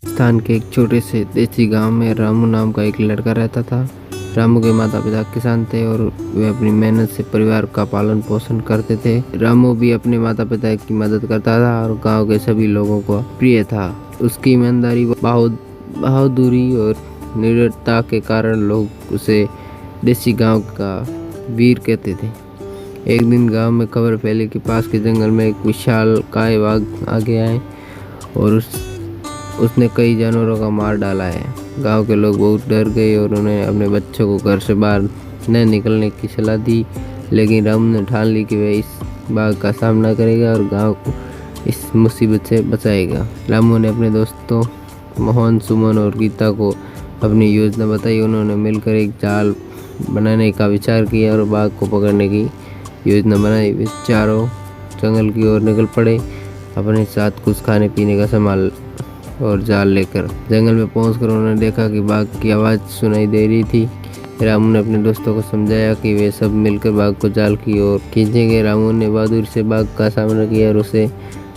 राजस्थान के एक छोटे से देसी गांव में रामू नाम का एक लड़का रहता था। रामू के माता पिता किसान थे और वे अपनी मेहनत से परिवार का पालन पोषण करते थे। रामू भी अपने माता पिता की मदद करता था और गांव के सभी लोगों को प्रिय था। उसकी ईमानदारी, बहादुरी और निडरता के कारण लोग उसे देसी गांव का वीर कहते थे। एक दिन गांव में खबर फैली कि पास के जंगल में एक विशालकाय बाघ आ गया है और उसने कई जानवरों का मार डाला है। गांव के लोग बहुत डर गए और उन्होंने अपने बच्चों को घर से बाहर न निकलने की सलाह दी। लेकिन रामू ने ठान ली कि वह इस बाघ का सामना करेगा और गांव को इस मुसीबत से बचाएगा। रामू ने अपने दोस्तों मोहन, सुमन और गीता को अपनी योजना बताई। उन्होंने मिलकर एक जाल बनाने का विचार किया और बाघ को पकड़ने की योजना बनाई। वे चारों जंगल की ओर निकल पड़े, अपने साथ कुछ खाने पीने का सामान और जाल लेकर। जंगल में पहुंचकर उन्होंने देखा कि बाघ की आवाज़ सुनाई दे रही थी। रामू ने अपने दोस्तों को समझाया कि वे सब मिलकर बाघ को जाल की ओर खींचेंगे। रामू ने बहादुरी से बाघ का सामना किया और उसे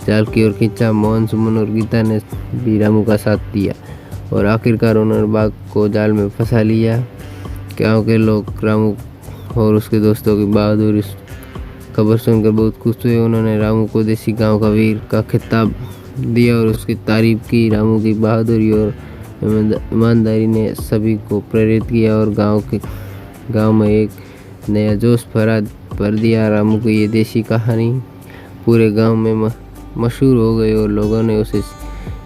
जाल की ओर खींचा। मोहन, सुमन और गीता ने भी रामू का साथ दिया और आखिरकार उन्होंने बाघ को जाल में फंसा लिया। गाँव के लोग रामू और उसके दोस्तों की बहादुरी खबर सुनकर बहुत खुश हुए। उन्होंने रामू को देसी गांव का वीर का खिताब दिया और उसकी तारीफ की। रामू की बहादुरी और ईमानदारी ने सभी को प्रेरित किया और गांव में एक नया जोश भर दिया। रामू की ये देसी कहानी पूरे गांव में मशहूर हो गई और लोगों ने उसे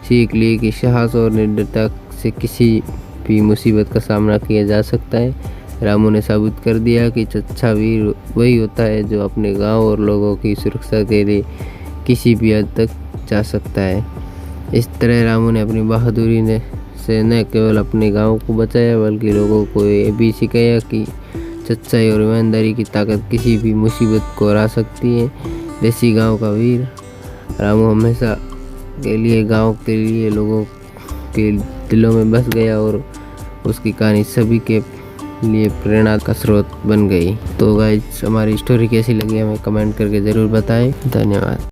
सीख ली कि साहस और निडरता से किसी भी मुसीबत का सामना किया जा सकता है। रामू ने साबित कर दिया कि सच्चा वीर वही होता है जो अपने गांव और लोगों की सुरक्षा के लिए किसी भी हद तक जा सकता है। इस तरह रामू ने अपनी बहादुरी से न केवल अपने गांव को बचाया बल्कि लोगों को ये भी सिखाया कि सच्चाई और ईमानदारी की ताकत किसी भी मुसीबत को हरा सकती है। देसी गांव का वीर रामू हमेशा के लिए गांव के लिए लोगों के दिलों में बस गया और उसकी कहानी सभी के लिए प्रेरणा का स्रोत बन गई। तो गाइस, हमारी स्टोरी कैसी लगी हमें कमेंट करके ज़रूर बताएं। धन्यवाद।